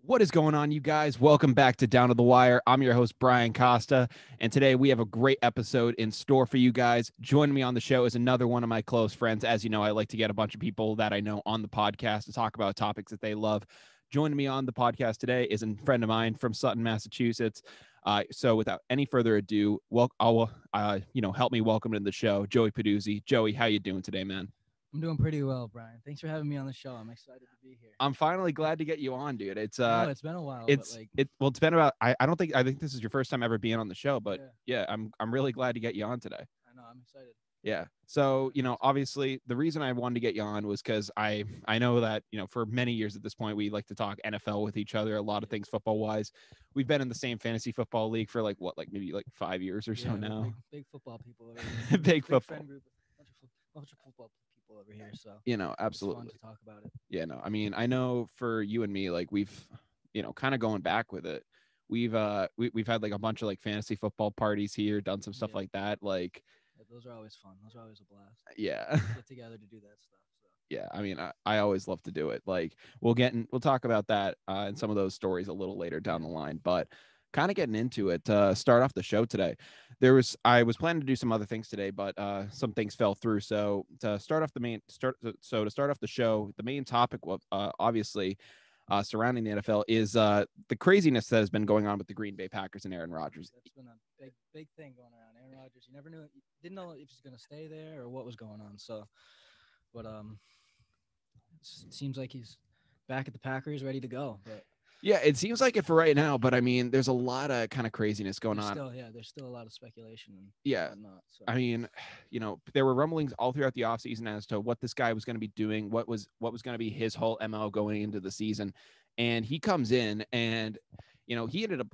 What is going on, you guys? Welcome back to Down to the Wire. I'm your host, Brian Costa, and today we have a great episode in store for you guys. Joining me on the show is another one of my close friends. As you know, I like to get a bunch of people that I know on the podcast to talk about topics that they love. Joining me on the podcast today is a friend of mine from Sutton, Massachusetts. So without any further ado, I'll help me welcome to the show, Joey Peduzzi. Joey, how you doing today, man? I'm doing pretty well, Brian. Thanks for having me on the show. I'm excited to be here. I'm finally glad to get you on, dude. I know it's been a while, but It's been about I think this is your first time ever being on the show, but yeah, yeah, I'm really glad to get you on today. I know I'm excited. Yeah. So, obviously the reason I wanted to get you on was because I know that, for many years at this point, we like to talk NFL with each other, a lot of things football wise. We've been in the same fantasy football league for maybe 5 years or so now. Big football people over here. Big football. Friend group, bunch of football people over here. So Absolutely. It's fun to talk about it. Yeah, no, I mean, I know for you and me, we've, kind of going back with it. We've had a bunch of fantasy football parties here, done some stuff like that. Those are always fun. Those are always a blast. Yeah. Get together to do that stuff. So. Yeah, I mean, I always love to do it. We'll talk about that and some of those stories a little later down the line, but kind of getting into it to start off the show today. I was planning to do some other things today, but some things fell through. So to start off the show, the main topic was obviously surrounding the NFL is the craziness that has been going on with the Green Bay Packers and Aaron Rodgers. That's been a big thing going around. Aaron Rodgers, you never knew, you didn't know if he's going to stay there or what was going on. So, but it seems like he's back at the Packers, ready to go. But yeah, it seems like it for right now, but I mean, there's a lot of kind of craziness going on. There's still a lot of speculation. And whatnot, so. I mean, there were rumblings all throughout the offseason as to what this guy was going to be doing, what was going to be his whole MO going into the season. And he comes in and, he ended up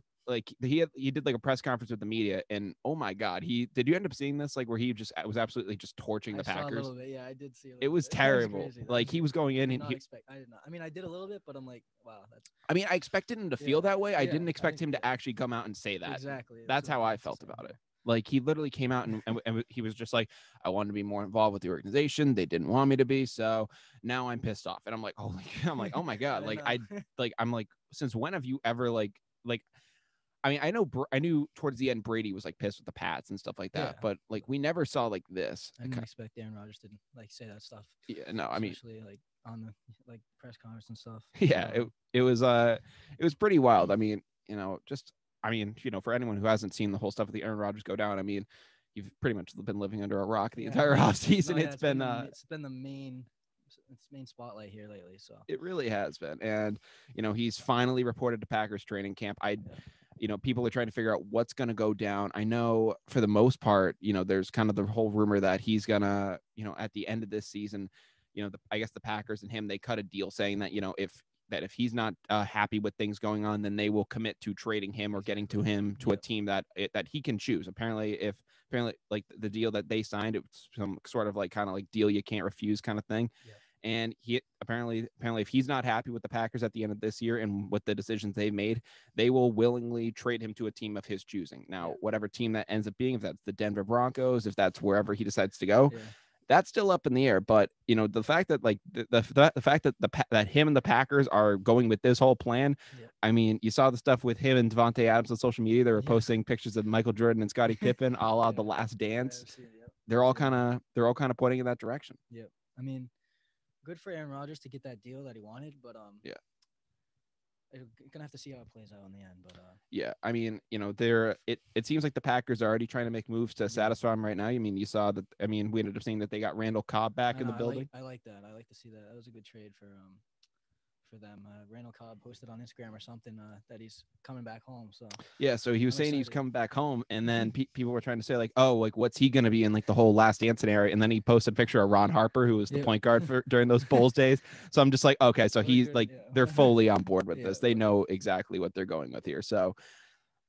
he did a press conference with the media, and oh my God, did you end up seeing this? Where he just was absolutely just torching the Packers. Saw a little bit, yeah, I did see. It was terrible. He was going in, and I did not. I mean, I did a little bit, but I'm like, wow, that's. I mean, I expected him to feel that way. I didn't expect him to actually come out and say that. Exactly. That's how I felt about it. He literally came out and he was just like, I wanted to be more involved with the organization. They didn't want me to be, so now I'm pissed off. And I'm like, oh my God, I'm like, since when have you ever I mean, I knew towards the end Brady was pissed with the Pats and stuff like that, but we never saw this. I didn't expect Aaron Rodgers to say that stuff. Yeah, no, I mean, especially on the press conference and stuff. Yeah, it was pretty wild. I mean, for anyone who hasn't seen the whole stuff of the Aaron Rodgers go down, I mean, you've pretty much been living under a rock the entire offseason. No, it's been the main spotlight here lately. So it really has been, and he's finally reported to Packers training camp. People are trying to figure out what's going to go down. I know for the most part, there's kind of the whole rumor that he's going to, at the end of this season, I guess the Packers and him, they cut a deal saying that, if he's not happy with things going on, then they will commit to trading him or getting to him to a team that he can choose. Apparently the deal that they signed, it was some sort of deal you can't refuse kind of thing. Yeah. And he apparently, if he's not happy with the Packers at the end of this year and with the decisions they've made, they will willingly trade him to a team of his choosing. Now, whatever team that ends up being, if that's the Denver Broncos, if that's wherever he decides to go, that's still up in the air. But the fact that the fact that him and the Packers are going with this whole plan, I mean, you saw the stuff with him and Devontae Adams on social media. They were posting pictures of Michael Jordan and Scottie Pippen, a la The Last Dance. They're all kind of pointing in that direction. Yeah, I mean, good for Aaron Rodgers to get that deal that he wanted, but you're gonna have to see how it plays out in the end. But yeah, I mean, it seems like the Packers are already trying to make moves to satisfy him right now. I mean, you saw that. I mean, we ended up seeing that they got Randall Cobb back in the building. I like that. I like to see that. That was a good trade for them. Randall Cobb posted on Instagram or something that he's coming back home. So yeah, so he was saying he was coming back home, and then people were trying to say what's he gonna be in the whole Last Dance scenario? And then he posted a picture of Ron Harper, who was the point guard during those Bulls days. So I'm just like, okay, so he's they're fully on board with this. They know exactly what they're going with here. So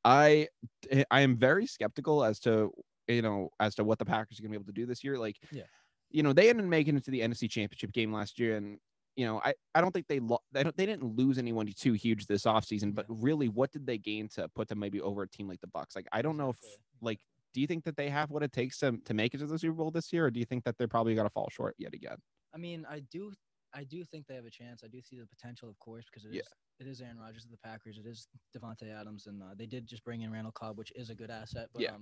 I am very skeptical as to what the Packers are gonna be able to do this year. They ended up making it to the NFC Championship game last year, and I don't think they didn't lose anyone too huge this offseason, but really, what did they gain to put them maybe over a team like the Bucs? I don't know if do you think that they have what it takes to make it to the Super Bowl this year, or do you think that they're probably going to fall short yet again? I mean, I do I do think they have a chance. I do see the potential, of course, because Yeah. it is Aaron Rodgers of the Packers. It is Devontae Adams, and they did just bring in Randall Cobb, which is a good asset. But Yeah.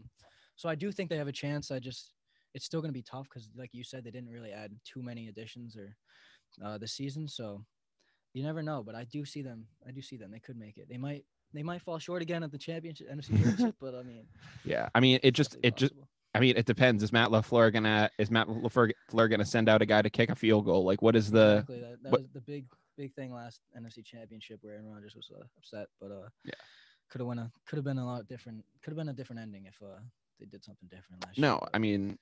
so I do think they have a chance. It's still going to be tough because, like you said, they didn't really add too many additions or this season. So you never know. But I do see them. They could make it. They might fall short again at the championship, NFC Championship. But I mean, Yeah. I mean, it's definitely possible. I mean, it depends. Is Matt LaFleur gonna send out a guy to kick a field goal? Like, what is the Exactly. That what? was the big thing last NFC Championship where Aaron Rodgers was upset, but Yeah. could have been a lot different. Could have been a different ending if they did something different last year. No, I mean,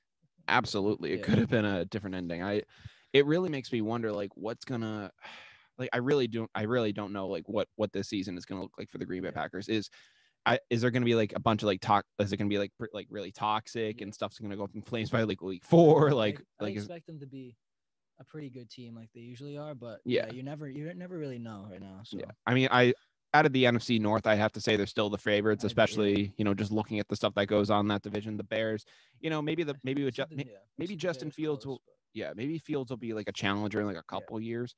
absolutely, it Yeah. could have been a different ending. It really makes me wonder, like, what's gonna, like, I really don't know, like, what this season is gonna look like for the Green Bay Yeah. Packers. Is there gonna be like a bunch of like is it gonna be like really toxic and stuff's gonna go up in flames by like week 4? I expect them to be a pretty good team like they usually are, but Yeah. you never really know right now. So Yeah, I mean, out of the NFC North, I have to say they're still the favorites, I agree, especially just looking at the stuff that goes on in that division. The Bears, maybe Justin Fields will, maybe Fields will be like a challenger in like a couple years,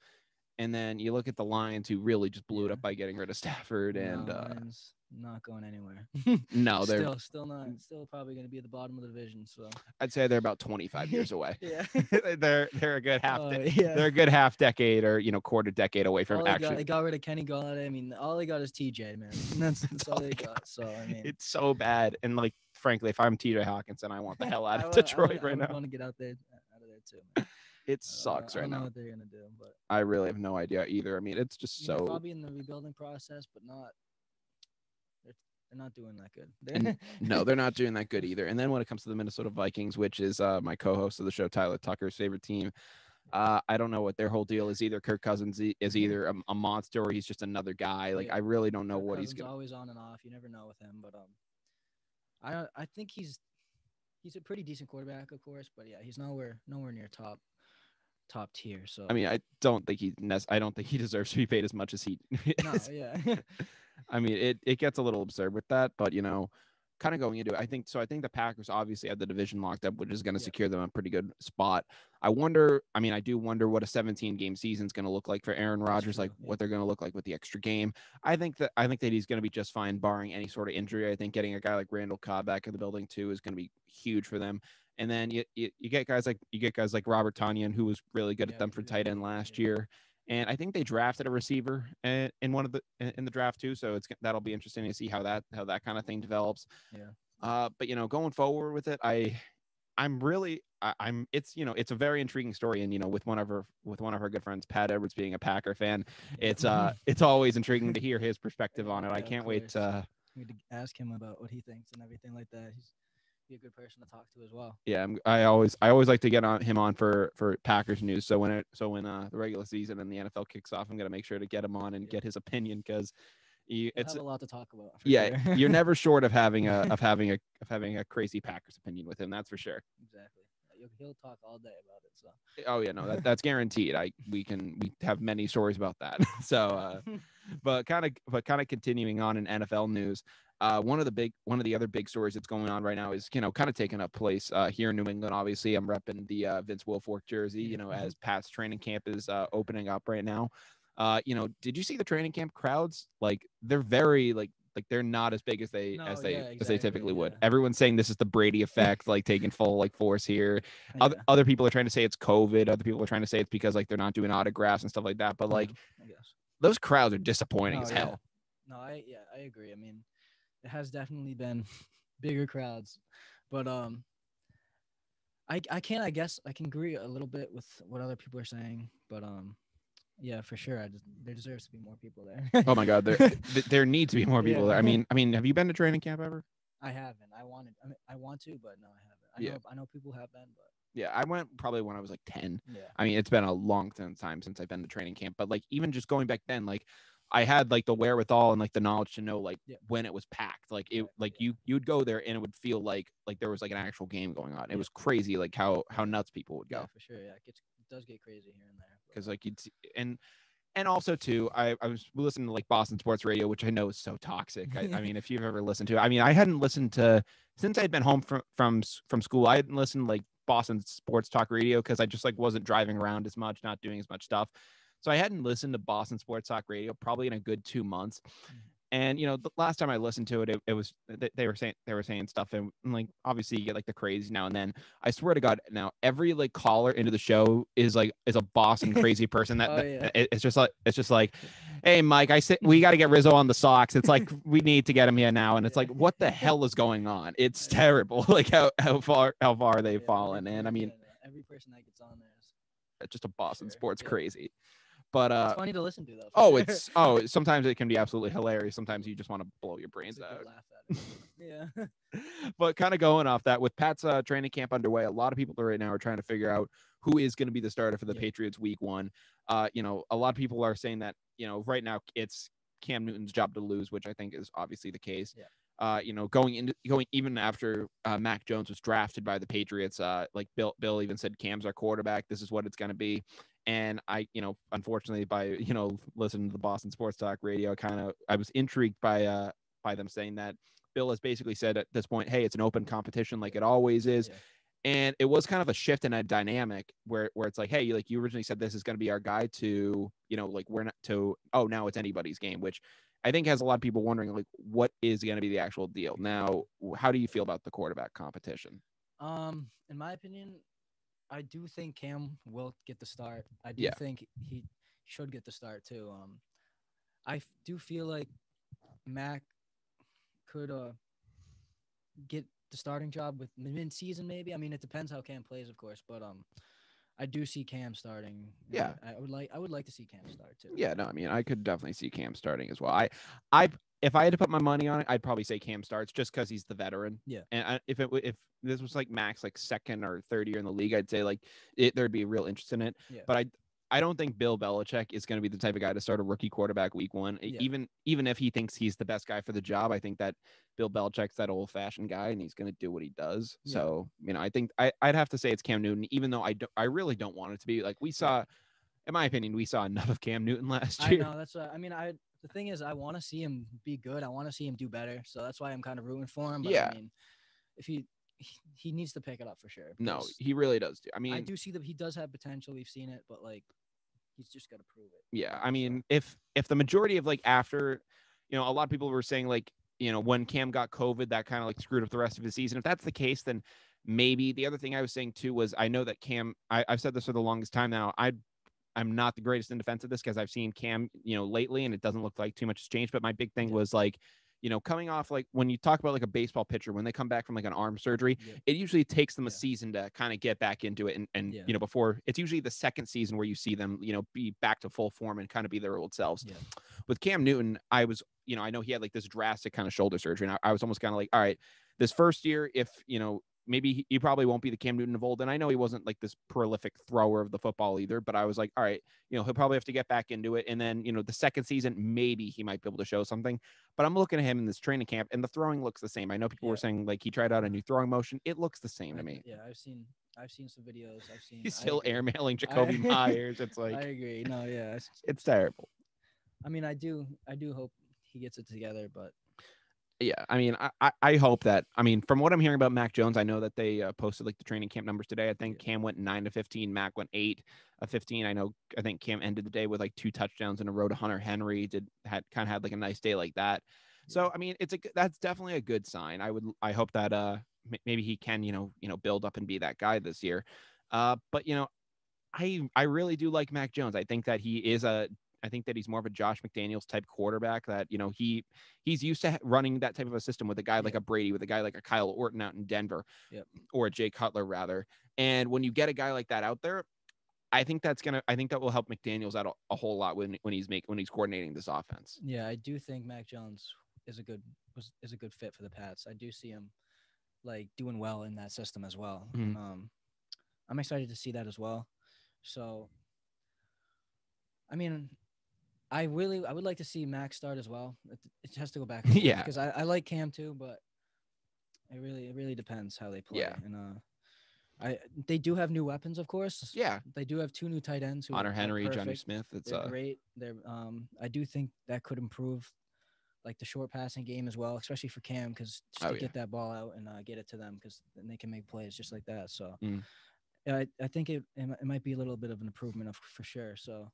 and then you look at the Lions, who really just blew it up by getting rid of Stafford, and Lions not going anywhere. no, they're still probably going to be at the bottom of the division. So I'd say they're about 25 years away. Yeah. they're a good half. Yeah. They're a good half decade or quarter decade away from actually. They got rid of Kenny Galladay. I mean, all they got is TJ, man. That's all they got. So I mean, it's so bad. And like, frankly, if I'm TJ Hawkinson, I want the hell out of Detroit right now. I want to get out of there too, man. It sucks right now. I don't know what they're gonna do, but I really have no idea either. I mean, it's just so probably in the rebuilding process, but not. They're not doing that good. No, they're not doing that good either. And then when it comes to the Minnesota Vikings, which is my co-host of the show, Tyler Tucker's favorite team, I don't know what their whole deal is either. Kirk Cousins is either a monster or he's just another guy. Like, I really don't know what he's going to. Always on and off. You never know with him, but I think he's a pretty decent quarterback, of course, but yeah, he's nowhere near top tier. So I mean, I don't think he deserves to be paid as much as he is. No, yeah. I mean, it gets a little absurd with that, but kind of going into it, I think the Packers obviously have the division locked up, which is going to secure them a pretty good spot. I do wonder what a 17-game season is going to look like for Aaron Rodgers, what they're going to look like with the extra game. I think that he's going to be just fine, barring any sort of injury. I think getting a guy like Randall Cobb back in the building too is going to be huge for them. And then you get guys like Robert Tonyan, who was really good at them for tight end last year. And I think they drafted a receiver in the draft too, so that'll be interesting to see how that kind of thing develops. Yeah. But going forward with it, it's a very intriguing story, and with one of our good friends, Pat Edwards, being a Packer fan, it's always intriguing to hear his perspective on it. I can't wait to ask him about what he thinks and everything like that. He's be a good person to talk to as well. Yeah, I always like to get him on for Packers news. So when the regular season and the NFL kicks off, I'm gonna make sure to get him on and get his opinion, because it's a lot to talk about. Sure. You're never short of having a crazy Packers opinion with him. That's for sure. Exactly. He'll talk all day about it. So. Oh yeah, no, that's guaranteed. We have many stories about that. So, but kind of continuing on in NFL news. One of the other big stories that's going on right now is, kind of taking up place here in New England. Obviously, I'm repping the Vince Wilfork jersey, as Pat's training camp is opening up right now. Did you see the training camp crowds? Like, they're very like they're not as big as they typically would. Everyone's saying this is the Brady effect, like taking full force here. Other people are trying to say it's COVID. Other people are trying to say it's because they're not doing autographs and stuff like that. But those crowds are disappointing as hell. No, I agree. I mean, it has definitely been bigger crowds, but I guess I can agree a little bit with what other people are saying, but yeah, for sure. There deserves to be more people there. Oh my God, there need to be more people there. I mean, have you been to training camp ever? I haven't. I want to, but no, I haven't. I know people have been, but yeah, I went probably when I was 10. Yeah. I mean, it's been a long time since I've been to training camp, but even just going back then, I had the wherewithal and the knowledge to know when it was packed. You'd go there and it would feel like there was an actual game going on. It was crazy how nuts people would go. Yeah, for sure. Yeah, it does get crazy here and there. Because you'd see, and also too, I was listening to Boston sports radio, which I know is so toxic. I mean, if you've ever listened to it, I mean, I hadn't listened to since I'd been home from school. I hadn't listened Boston Sports Talk Radio because I just like wasn't driving around as much, not doing as much stuff. So I hadn't listened to Boston Sports Talk Radio probably in a good 2 months. And the last time I listened to it, it was they were saying stuff, and like obviously you get like the crazy now and then. I swear to God, now every like caller into the show is a Boston crazy person. It's just like, hey Mike, we got to get Rizzo on the Sox. It's like we need to get him here now, and it's like what the hell is going on? It's terrible. Like how far they've fallen, and I mean every person that gets on there is just a Boston sports crazy. But it's funny to listen to though. Sometimes it can be absolutely hilarious. Sometimes you just want to blow your brains out. Laugh at it. Yeah. But kind of going off that, with Pat's training camp underway, a lot of people right now are trying to figure out who is going to be the starter for the Patriots week 1. A lot of people are saying that, right now it's Cam Newton's job to lose, which I think is obviously the case. Yeah. Going even after Mac Jones was drafted by the Patriots, like Bill even said, Cam's our quarterback. This is what it's going to be. And I, unfortunately, by listening to the Boston Sports Talk Radio, I was intrigued by them saying that Bill has basically said at this point, hey, it's an open competition like it always is. Yeah. And it was kind of a shift in a dynamic where it's like, hey, like you originally said, this is going to be our guy to, like we're not to, oh, now it's anybody's game, which I think has a lot of people wondering, like, what is going to be the actual deal? Now, how do you feel about the quarterback competition? In my opinion, I do think Cam will get the start. I do think he should get the start too. I do feel like Mac could get the starting job with mid-season maybe. I mean, it depends how Cam plays, of course, but I do see Cam starting. Yeah, I would like to see Cam start too. Yeah, no, I mean, I could definitely see Cam starting as well. If I had to put my money on it, I'd probably say Cam starts just because he's the veteran. Yeah. And if this was like Max, like second or third year in the league, I'd say like there'd be a real interest in it. Yeah. But I don't think Bill Belichick is going to be the type of guy to start a rookie quarterback week 1. Yeah. Even if he thinks he's the best guy for the job, I think that Bill Belichick's that old fashioned guy and he's going to do what he does. Yeah. So, I think I'd have to say it's Cam Newton, even though I really don't want it to be. Like we saw, in my opinion, we saw enough of Cam Newton last year. I know that's what, the thing is, I want to see him be good. I want to see him do better. So that's why I'm kind of rooting for him. But yeah. I mean, if he needs to pick it up for sure. No, he really does. I mean, I do see that he does have potential. We've seen it, but like, he's just got to prove it. Yeah. I mean, if the majority of like after, a lot of people were saying like, when Cam got COVID, that kind of like screwed up the rest of his season. If that's the case, then maybe. The other thing I was saying too was I know that Cam, I've said this for the longest time now. I'm not the greatest in defense of this because I've seen Cam, lately, and it doesn't look like too much has changed. But my big thing was like, coming off, like when you talk about like a baseball pitcher, when they come back from like an arm surgery, it usually takes them a season to kind of get back into it. And before it's usually the second season where you see them, be back to full form and kind of be their old selves. Yeah. With Cam Newton, I was, I know he had like this drastic kind of shoulder surgery. And I was almost kind of like, all right, this first year, if, maybe he probably won't be the Cam Newton of old. And I know he wasn't like this prolific thrower of the football either, but I was like, all right, he'll probably have to get back into it. And then, the second season, maybe he might be able to show something, but I'm looking at him in this training camp and the throwing looks the same. I know people were saying like he tried out a new throwing motion. It looks the same to me. Yeah. I've seen some videos. He's still airmailing Jacoby Myers. It's like, I agree. No, yeah. It's terrible. I mean, I do hope he gets it together, but yeah, I mean, I hope that, from what I'm hearing about Mac Jones, I know that they posted like the training camp numbers today. I think Cam went 9-15, Mac went 8-15. I think Cam ended the day with like 2 touchdowns in a row to Hunter Henry. Had like a nice day like that. So, I mean, that's definitely a good sign. I hope that maybe he can, build up and be that guy this year. But, I really do like Mac Jones. I think that I think that he's more of a Josh McDaniels type quarterback that, he's used to running that type of a system with a guy like a Brady, with a guy like a Kyle Orton out in Denver, or a Jay Cutler rather. And when you get a guy like that out there, I think that will help McDaniels out a whole lot when he's coordinating this offense. Yeah, I do think Mac Jones is a good fit for the Pats. I do see him like doing well in that system as well. Mm-hmm. I'm excited to see that as well. So, I mean, I would like to see Max start as well. It has to go back. Yeah. Because I like Cam too, but it really depends how they play. Yeah. And they do have new weapons, of course. Yeah. They do have 2 new tight ends. Hunter Henry, Johnny Smith. They're great. I do think that could improve like the short passing game as well, especially for Cam, because just to get that ball out and get it to them, because then they can make plays just like that. So I think it might be a little bit of an improvement for sure. So.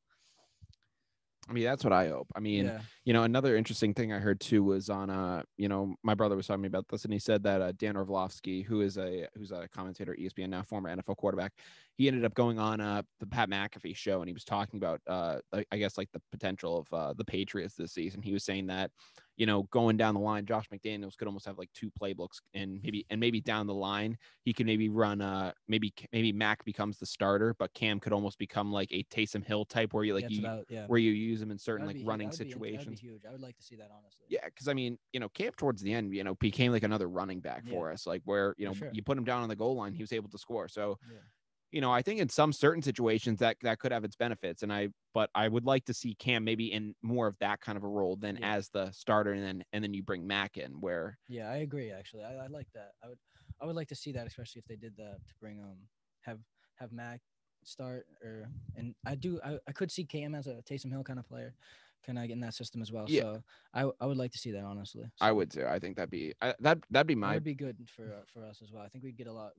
I mean, that's what I hope. I mean, another interesting thing I heard too was on my brother was talking to me about this, and he said that Dan Orlovsky, who's a commentator at ESPN now, former NFL quarterback, he ended up going on the Pat McAfee show, and he was talking about I guess like the potential of the Patriots this season. He was saying that, going down the line, Josh McDaniels could almost have like two playbooks, and maybe down the line he can maybe run maybe Mac becomes the starter, but Cam could almost become like a Taysom Hill type where where you use him in certain like running situations. That'd be huge. I would like to see that, honestly. Yeah, because I mean, Cam towards the end, became like another running back for us, like where you put him down on the goal line, he was able to score. So. I think in some certain situations that could have its benefits, but I would like to see Cam maybe in more of that kind of a role than as the starter, and then you bring Mac in where. Yeah, I agree. Actually, I like that. I would like to see that, especially if they did that to bring have Mac start, and I could see Cam as a Taysom Hill kind of player, kind of get in that system as well. Yeah. So I would like to see that, honestly. So I would too. I think that'd be my. That would be good for us as well. I think we'd get a lot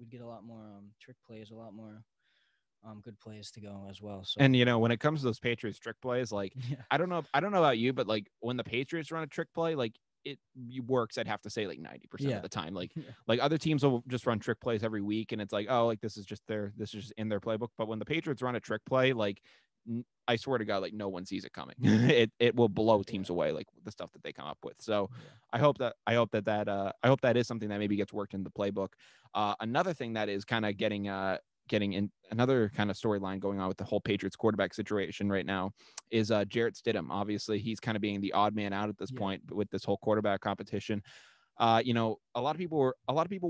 more trick plays, a lot more good plays to go as well. So. And when it comes to those Patriots trick plays, like I don't know about you, but like when the Patriots run a trick play, like it works. I'd have to say like 90% of the time. Like like other teams will just run trick plays every week, and it's like, oh, like this is just in their playbook. But when the Patriots run a trick play, like I swear to God, like no one sees it coming. it will blow teams away, like the stuff that they come up with. So I hope that is something that maybe gets worked in the playbook. Another thing that is kind of getting in another kind of storyline going on with the whole Patriots quarterback situation right now is Jarret Stidham. Obviously, he's kind of being the odd man out at this point with this whole quarterback competition. A lot of people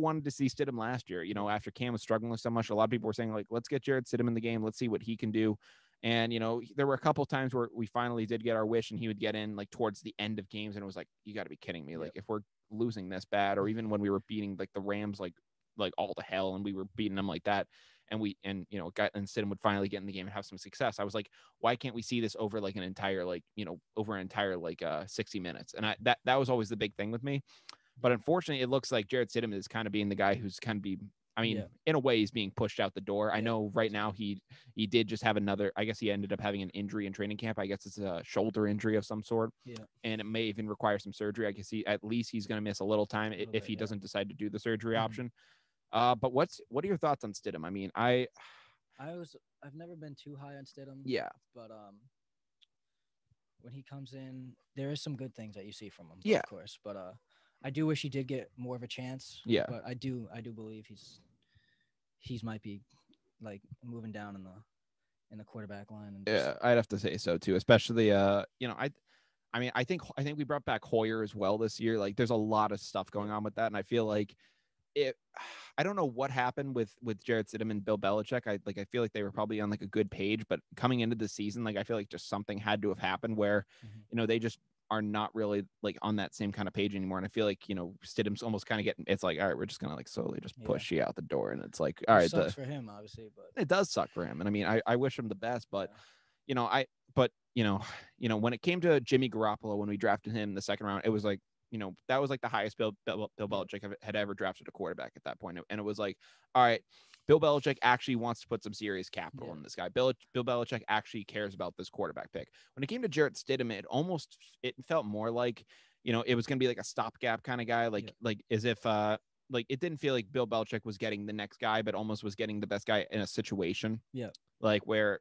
wanted to see Stidham last year. After Cam was struggling so much, a lot of people were saying like, let's get Jarret Stidham in the game. Let's see what he can do. And there were a couple times where we finally did get our wish, and he would get in like towards the end of games, and it was like, you got to be kidding me! Like if we're losing this bad, or even when we were beating like the Rams like all to hell, and we were beating them like that. And Stidham would finally get in the game and have some success. I was like, why can't we see this over like an entire 60 minutes? And that was always the big thing with me. But unfortunately, it looks like Jarret Stidham is kind of being the guy who's kind of in a way, he's being pushed out the door. I know right now he did just have I guess he ended up having an injury in training camp. I guess it's a shoulder injury of some sort. Yeah. And it may even require some surgery. I guess at least he's going to miss a little time if he doesn't decide to do the surgery option. But what are your thoughts on Stidham? I mean, I've never been too high on Stidham. Yeah. But when he comes in, there is some good things that you see from him. Yeah. Of course. But I do wish he did get more of a chance. Yeah. But I do believe he's might be like moving down in the quarterback line. And I'd have to say so too. Especially I think we brought back Hoyer as well this year. Like there's a lot of stuff going on with that, and I feel like I don't know what happened with Jarret Stidham and Bill Belichick. I feel like they were probably on like a good page, but coming into the season, like I feel like just something had to have happened where, they just are not really like on that same kind of page anymore. And I feel like, Stidham's almost kind of getting, it's like, all right, we're just going to like slowly just push you out the door. And it's like, all right. It sucks for him, obviously, but it does suck for him. And I mean, I wish him the best, but when it came to Jimmy Garoppolo, when we drafted him in the second round, it was like, that was like the highest Bill Belichick had ever drafted a quarterback at that point. And it was like, all right, Bill Belichick actually wants to put some serious capital in this guy. Bill Belichick actually cares about this quarterback pick. When it came to Jarret Stidham, it felt more like, it was going to be like a stopgap kind of guy, like as if like it didn't feel like Bill Belichick was getting the next guy, but almost was getting the best guy in a situation. Yeah. Like where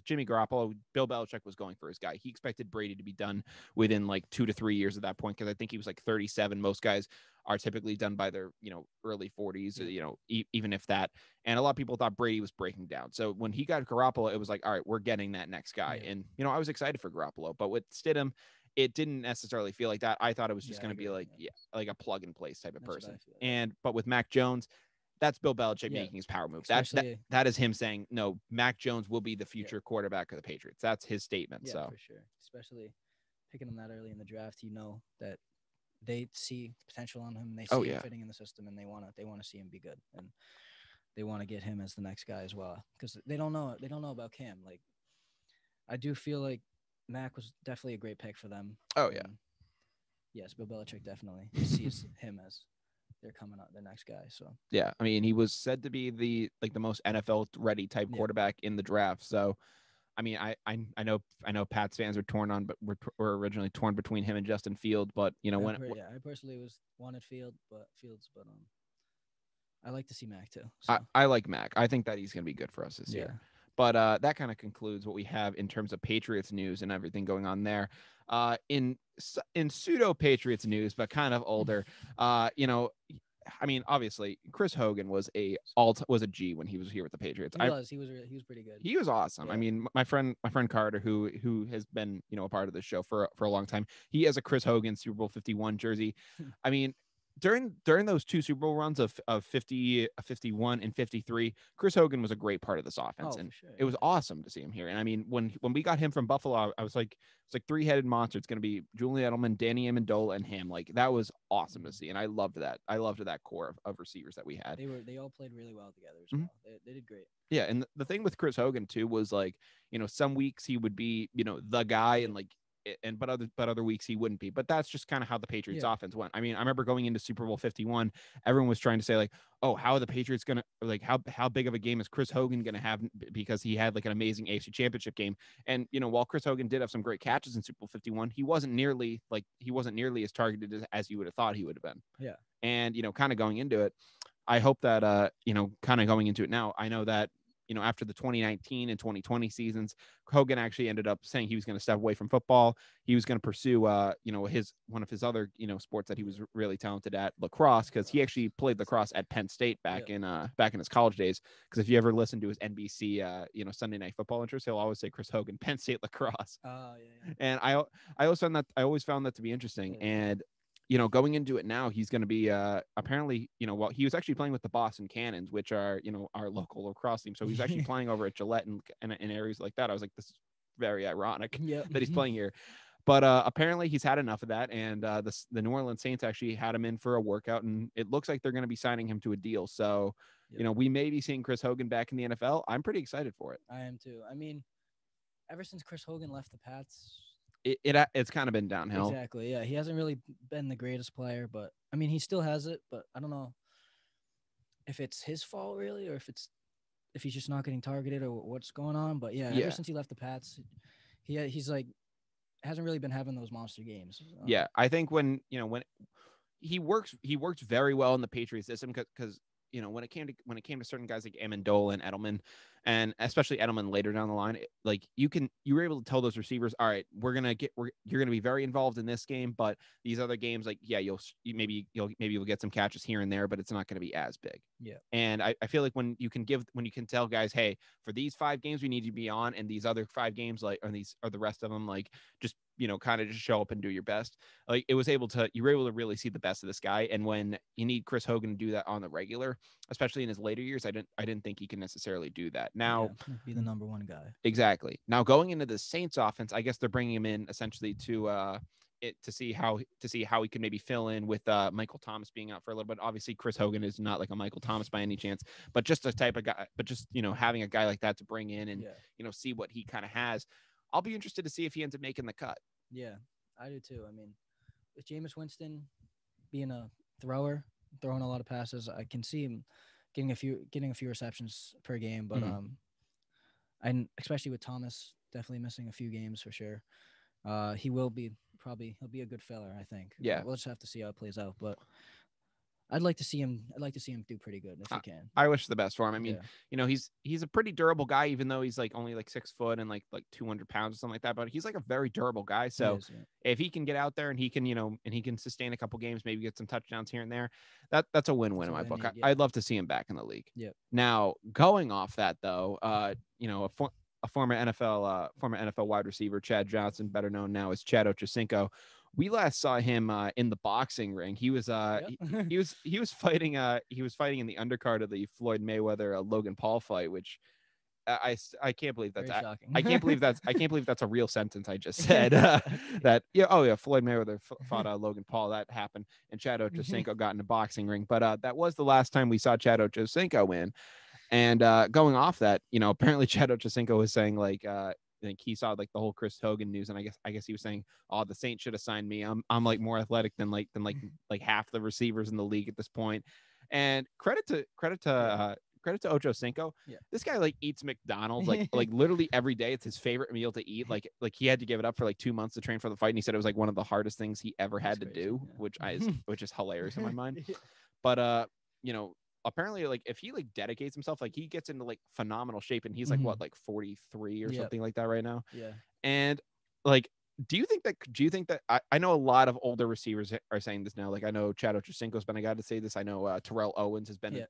Jimmy Garoppolo, Bill Belichick was going for his guy. He expected Brady to be done within like 2 to 3 years at that point, because I think he was like 37. Most guys are typically done by their early 40s, even if that. And a lot of people thought Brady was breaking down. So when he got Garoppolo, it was like, all right, we're getting that next guy. Yeah. And I was excited for Garoppolo, but with Stidham, it didn't necessarily feel like that. I thought it was just going to be like like a plug and place type of person. But with Mac Jones, that's Bill Belichick making his power move. That is him saying, no, Mac Jones will be the future quarterback of the Patriots. That's his statement. Yeah, so for sure. Especially picking him that early in the draft, that they see potential on him. They see him fitting in the system, and they want to see him be good, and they want to get him as the next guy as well, because they don't know about Cam. Like, I do feel like Mac was definitely a great pick for them. Oh yeah. yes, Bill Belichick definitely sees him as they're coming up the next guy. So Yeah, I mean, he was said to be the most NFL ready type Yeah. quarterback in the draft. So, I mean, I know Pats fans are torn on, but were originally torn between him and Justin Field. But you know I personally wanted Fields, but I like to see Mac too. I, So I like Mac. I think that he's going to be good for us this yeah, year. But that kind of concludes what we have in terms of Patriots news and everything going on there. In pseudo Patriots news, but kind of older, you know, I mean, obviously, Chris Hogan was a G when he was here with the Patriots. he was pretty good. He was awesome. Yeah. I mean, my friend Carter, who has been a part of this show for a long time, he has a Chris Hogan Super Bowl 51 jersey. I mean, during those two Super Bowl runs of 50, 51, and 53, Chris Hogan was a great part of this offense, and Sure, it was awesome to see him here. And I mean, when we got him from Buffalo, I was like, it's like three-headed monster. It's going to be Julian Edelman, Danny Amendola, and him. Like that was awesome to see, and I loved that. I loved that core of receivers that we had. They all played really well together as well. They did great. Yeah, and the thing with Chris Hogan too was like, some weeks he would be, the guy, and like, but other weeks he wouldn't be. But that's just kind of how the Patriots offense went. I mean, I remember going into Super Bowl 51, everyone was trying to say like, oh, how are the Patriots gonna, like, how big of a game is Chris Hogan gonna have, because he had like an amazing AFC Championship game. And while Chris Hogan did have some great catches in Super Bowl 51, he wasn't nearly as targeted as you would have thought he would have been. Yeah. And kind of going into it, I hope that kind of going into it now, I know that after the 2019 and 2020 seasons, Hogan actually ended up saying he was going to step away from football. He was going to pursue one of his other sports that he was really talented at, lacrosse, because he actually played lacrosse at Penn State back in his college days. Because if you ever listen to his NBC Sunday Night Football interest, he'll always say Chris Hogan, Penn State lacrosse. And I always found that to be interesting. And going into it now, he's going to be apparently, well, he was actually playing with the Boston Cannons, which are, our local lacrosse team. So he's actually playing over at Gillette and in areas like that. I was like, this is very ironic that he's playing here. But apparently he's had enough of that. And the New Orleans Saints actually had him in for a workout, and it looks like they're going to be signing him to a deal. So, we may be seeing Chris Hogan back in the NFL. I'm pretty excited for it. I am too. I mean, ever since Chris Hogan left the Pats, it's kind of been downhill. Exactly. Yeah. He hasn't really been the greatest player, but I mean, he still has it, but I don't know if it's his fault really, or if he's just not getting targeted or what's going on. But ever since he left the Pats, he's like, hasn't really been having those monster games. Yeah. I think when he works very well in the Patriots system, because when it came to certain guys like Amendola and Edelman, and especially Edelman later down the line, like you were able to tell those receivers, all right, you're going to be very involved in this game, but these other games, like, you'll get some catches here and there, but it's not going to be as big. Yeah. And I feel like when you can tell guys, hey, for these 5 games, we need you to be on, and these other 5 games, like, or the rest of them, like, just, kind of just show up and do your best. Like, you were able to really see the best of this guy. And when you need Chris Hogan to do that on the regular, especially in his later years, I didn't think he can necessarily do that. Now, be the number one guy. Exactly. Now, going into the Saints offense, I guess they're bringing him in essentially to see how he can maybe fill in with Michael Thomas being out for a little bit. Obviously, Chris Hogan is not like a Michael Thomas by any chance, but just a type of guy. But just having a guy like that to bring in and see what he kind of has. I'll be interested to see if he ends up making the cut. Yeah, I do too. I mean, with Jameis Winston being a thrower, throwing a lot of passes, I can see him getting a few receptions per game. But and especially with Thomas definitely missing a few games for sure. He'll be a good filler, I think. Yeah, we'll just have to see how it plays out, but I'd like to see him do pretty good if he can. I wish the best for him. I mean, he's a pretty durable guy, even though he's like only like 6 foot and like 200 pounds or something like that. But he's like a very durable guy. So if he can get out there and he can sustain a couple games, maybe get some touchdowns here and there, that's a win-win in my book. I'd love to see him back in the league. Yeah. Now, going off that though, a former NFL wide receiver, Chad Johnson, better known now as Chad Ochocinco. We last saw him in the boxing ring. He was he was fighting in the undercard of the Floyd Mayweather Logan Paul fight, which I can't believe that's I can't believe that's a real sentence I just said. Floyd Mayweather fought Logan Paul. That happened, and Chad Ochocinco got in the boxing ring. But that was the last time we saw Chad Ochocinco win. And going off that, apparently Chad Ochocinco was saying like think he saw like the whole Chris Hogan news, and I guess he was saying, "Oh, the Saints should have signed me. I'm like more athletic than like half the receivers in the league at this point." And credit to Ocho Cinco. Yeah. This guy like eats McDonald's like literally every day. It's his favorite meal to eat. Like he had to give it up for like 2 months to train for the fight, and he said it was like one of the hardest things he ever had to do, which is hilarious in my mind. Yeah. But apparently like if he like dedicates himself, like he gets into like phenomenal shape, and he's like what, like 43 or something like that right now. Yeah. And like, do you think that I know a lot of older receivers are saying this now? Like I know Chad Ochocinco's been a guy to say this. I know Terrell Owens has been,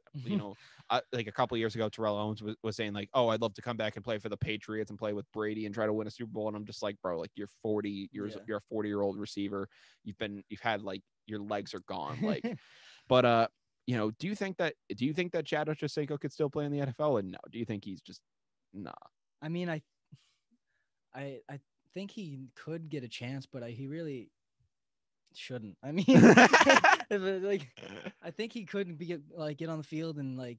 like a couple of years ago, Terrell Owens was saying like, "Oh, I'd love to come back and play for the Patriots and play with Brady and try to win a Super Bowl." And I'm just like, bro, like you're 40 years, you're a 40-year-old receiver. You've had like your legs are gone. Like, but do you think that Chad Ochocinco could still play in the NFL? And no, do you think he's just nah? I mean, I think he could get a chance, but he really shouldn't. I mean, like I think he could get on the field and like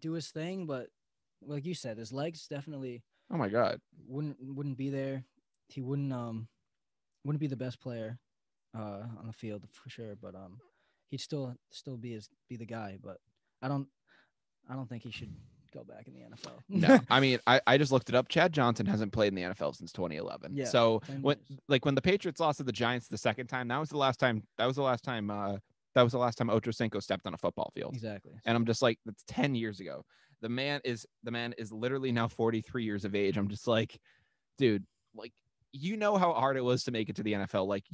do his thing, but like you said, his legs definitely. Oh my God, wouldn't be there. He wouldn't be the best player on the field for sure, but he'd still be the guy. But I don't think he should go back in the NFL. No, I mean, I just looked it up. Chad Johnson hasn't played in the NFL since 2011. Yeah, so when the Patriots lost to the Giants the second time, that was the last time Ocho Cinco stepped on a football field. Exactly. And I'm just like, that's 10 years ago. The man is literally now 43 years of age. I'm just like, dude, like, how hard it was to make it to the NFL. Like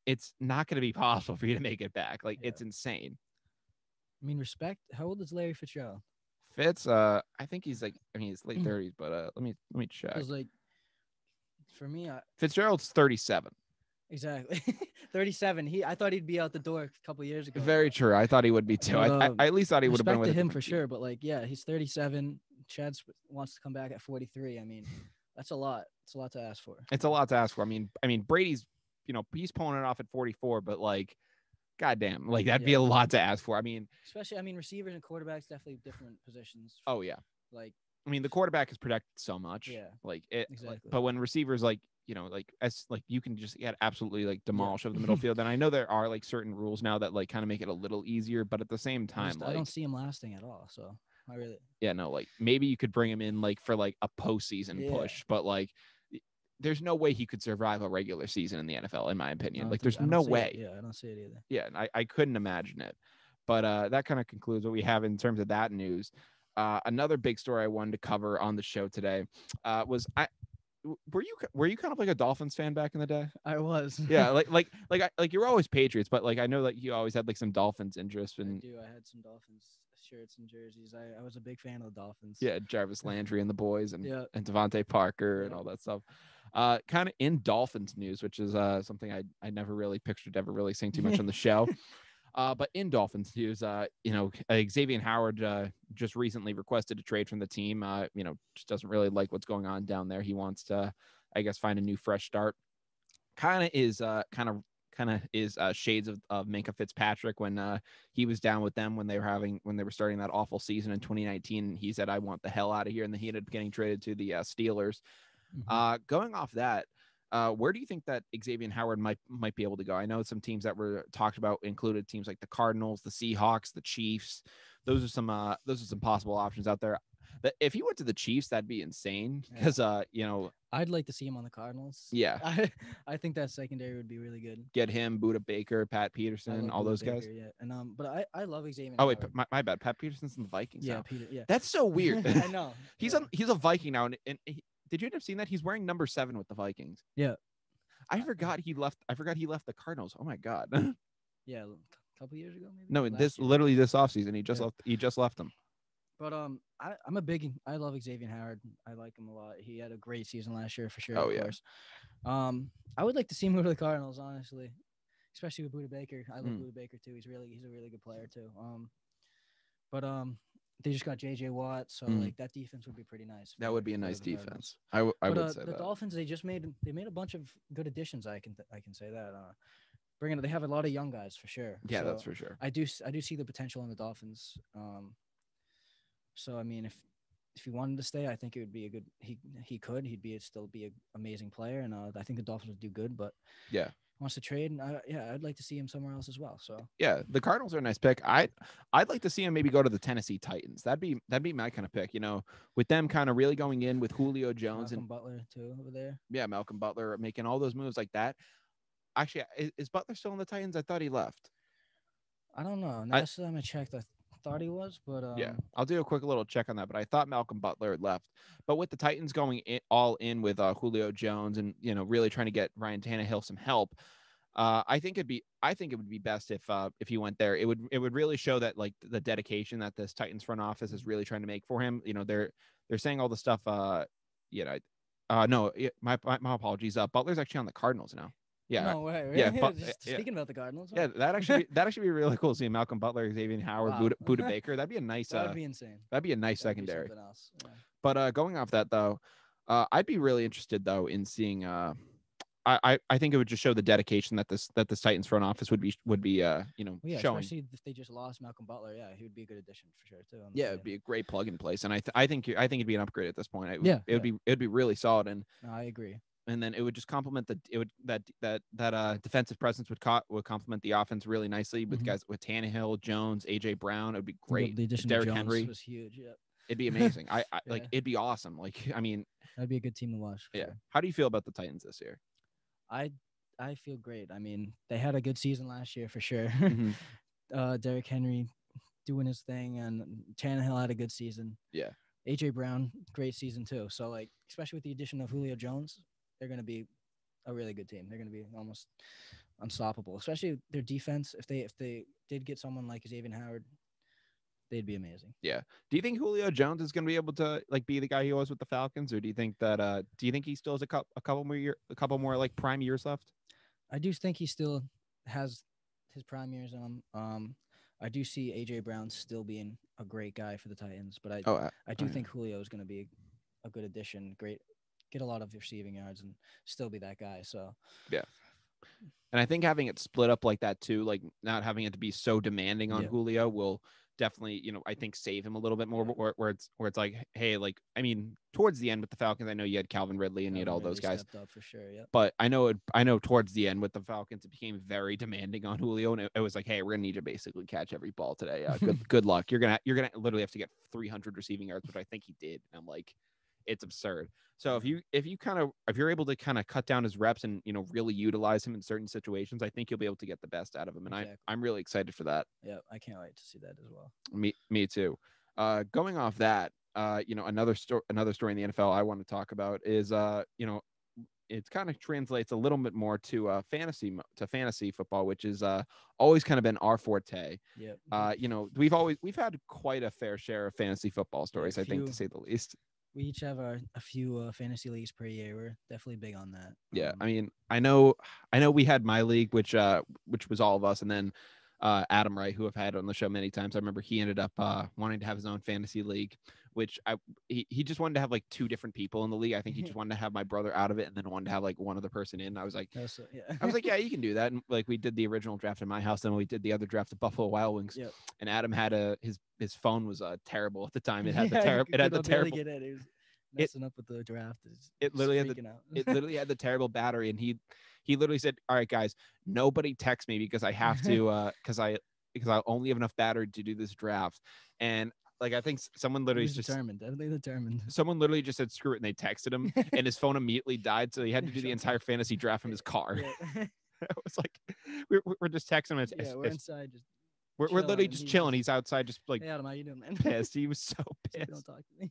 it's not going to be possible for you to make it back. Like it's insane. I mean, respect. How old is Larry Fitzgerald? Fitz, I think he's like, I mean, he's late 30s, but let me check. Because like, for me, Fitzgerald's 37. Exactly. 37. I thought he'd be out the door a couple years ago. Very true. I thought he would be too. I at least thought he would have been with him for sure. But like, yeah, he's 37. Chad wants to come back at 43. I mean, that's a lot. It's a lot to ask for. It's a lot to ask for. I mean, Brady's, he's pulling it off at 44, but like, goddamn, like that'd be a lot to ask for. I mean, especially, receivers and quarterbacks, definitely different positions. Oh yeah. Like, I mean, the quarterback is protected so much. Yeah. Like it. Exactly. But when receivers you can just get absolutely like demolish over the middle field. And I know there are like certain rules now that like kind of make it a little easier, but at the same time, I don't see him lasting at all. So I really. Yeah, no, like maybe you could bring him in like for like a postseason push, but like there's no way he could survive a regular season in the NFL, in my opinion. Like there's no way. Yeah, I don't see it either. Yeah, and I couldn't imagine it. But that kind of concludes what we have in terms of that news. Another big story I wanted to cover on the show today was were you kind of like a Dolphins fan back in the day? I was. Yeah, like you were always Patriots, but like I know that you always had like some Dolphins interest. And I had some Dolphins shirts and jerseys. I was a big fan of the Dolphins. Yeah, Jarvis Landry and the boys, and Devontae Parker and all that stuff. Kind of in Dolphins news, which is something I never really pictured ever really saying too much on the show. But in Dolphins news, Xavien Howard just recently requested a trade from the team. Just doesn't really like what's going on down there. He wants to, I guess, find a new fresh start. Kind of is shades of Minkah Fitzpatrick when he was down with them when they were starting that awful season in 2019. He said, "I want the hell out of here," and then he ended up getting traded to the Steelers. Going off that. Where do you think that Xavien Howard might be able to go? I know some teams that were talked about included teams like the Cardinals, the Seahawks, the Chiefs. Those are some possible options out there. That if he went to the Chiefs, that'd be insane because I'd like to see him on the Cardinals. Yeah, I think that secondary would be really good. Get him, Buda Baker, Pat Peterson, all those guys. Yeah, and but I love Xavien. Oh wait, my bad. Pat Peterson's in the Vikings. Yeah, now. Peter. Yeah, that's so weird. I know. He's a Viking now, and did you end up seeing that he's wearing number 7 with the Vikings? Yeah. I forgot he left the Cardinals. Oh my God. Yeah, a couple years ago maybe. No, this offseason he just left them. But I love Xavien Howard. I like him a lot. He had a great season last year for sure. Oh, of course. I would like to see him go to the Cardinals, honestly, especially with Buda Baker. I love Buda Baker too. He's a really good player too. But they just got JJ Watt, so like that defense would be pretty nice. That would be a nice defense. I would say the that. Dolphins, they made a bunch of good additions. I can say that. They have a lot of young guys for sure. Yeah, so that's for sure. I do see the potential in the Dolphins. So I mean, if he wanted to stay, I think it would be a good. He'd still be an amazing player, and I think the Dolphins would do good. But Yeah. wants to trade, and I'd like to see him somewhere else as well. So yeah, the Cardinals are a nice pick. I'd like to see him maybe go to the Tennessee Titans. That'd be my kind of pick. With them kind of really going in with Julio Jones Malcolm Butler too over there. Yeah, Malcolm Butler making all those moves like that. Actually, is Butler still in the Titans? I thought he left. I don't know. Last time I checked, I thought he was, but yeah, I'll do a quick little check on that. But I thought Malcolm Butler had left. But with the Titans going all in with Julio Jones and really trying to get Ryan Tannehill some help, I think it would be best if he went there. It would really show that like the dedication that this Titans front office is really trying to make for him. They're saying all the stuff. No, my apologies. Butler's actually on the Cardinals now. Yeah. No way. Really? Yeah. Speaking about the Cardinals. Yeah, that actually be really cool. Seeing Malcolm Butler, Xavien Howard, Wow. Buda Baker. That'd be a nice. That'd be insane. That'd be a nice secondary. Something else. Yeah. But going off that though, I'd be really interested though in seeing. I think it would just show the dedication that this Titans front office would be showing. Especially if they just lost Malcolm Butler. Yeah, he would be a good addition for sure too. Yeah, it'd be a great plug in place, and I think it'd be an upgrade at this point. It'd be really solid, and no, I agree. And then it would just complement that defensive presence would complement the offense really nicely with guys with Tannehill, Jones, AJ Brown. It would be great. The addition Derrick of Jones Henry was huge. Yeah, it'd be amazing. Like it'd be awesome. Like I mean, that'd be a good team to watch. Yeah. Sure. How do you feel about the Titans this year? I feel great. I mean, they had a good season last year for sure. Derrick Henry doing his thing, and Tannehill had a good season. Yeah. AJ Brown, great season too. So like, especially with the addition of Julio Jones, they're going to be a really good team. They're going to be almost unstoppable, especially their defense. If they did get someone like Xavien Howard, they'd be amazing. Yeah. Do you think Julio Jones is going to be able to like be the guy he was with the Falcons, or do you think he still has a couple more like prime years left? I do think he still has his prime years on him. I do see AJ Brown still being a great guy for the Titans, but I do think Julio is going to be a good addition. Get a lot of receiving yards and still be that guy. So yeah. And I think having it split up like that too, like not having it to be so demanding on Julio will definitely, I think save him a little bit more where it's like, hey, like, I mean, towards the end with the Falcons, I know you had Calvin Ridley and you had all those guys. Stepped up for sure, yeah. But I know towards the end with the Falcons, it became very demanding on Julio, and it was like, hey, we're gonna need you to basically catch every ball today. Good luck. You're gonna literally have to get 300 receiving yards, which I think he did. And I'm like, it's absurd. So if you're able to kind of cut down his reps and really utilize him in certain situations, I think you'll be able to get the best out of him. And exactly. I'm really excited for that. Yeah, I can't wait to see that as well. Me too. Going off that, another story in the NFL I want to talk about is it kind of translates a little bit more to fantasy football, which is always kind of been our forte. Yeah. We've had quite a fair share of fantasy football stories, I think, to say the least. We each have a few fantasy leagues per year. We're definitely big on that. Yeah, I mean, I know we had my league, which was all of us, and then Adam Wright, who I've had on the show many times. I remember he ended up wanting to have his own fantasy league, which he just wanted to have like two different people in the league. I think he just wanted to have my brother out of it and then wanted to have like one other person in. I was like, yeah, you can do that. And like we did the original draft in my house, then we did the other draft at Buffalo Wild Wings. Yep. And Adam had his phone was terrible at the time. It had the terrible. He was messing up with the draft. It literally had the terrible battery, and he literally said, "All right, guys, nobody text me because I have to because I only have enough battery to do this draft." And like I think someone literally determined. Someone literally just said screw it, and they texted him, and his phone immediately died, so he had to do the entire fantasy draft from his car. Yeah. It was like we're just texting him. We're inside just. We're literally just chilling. He's outside, just like, hey Adam, how you doing, man? Pissed. He was so pissed. Don't talk to me.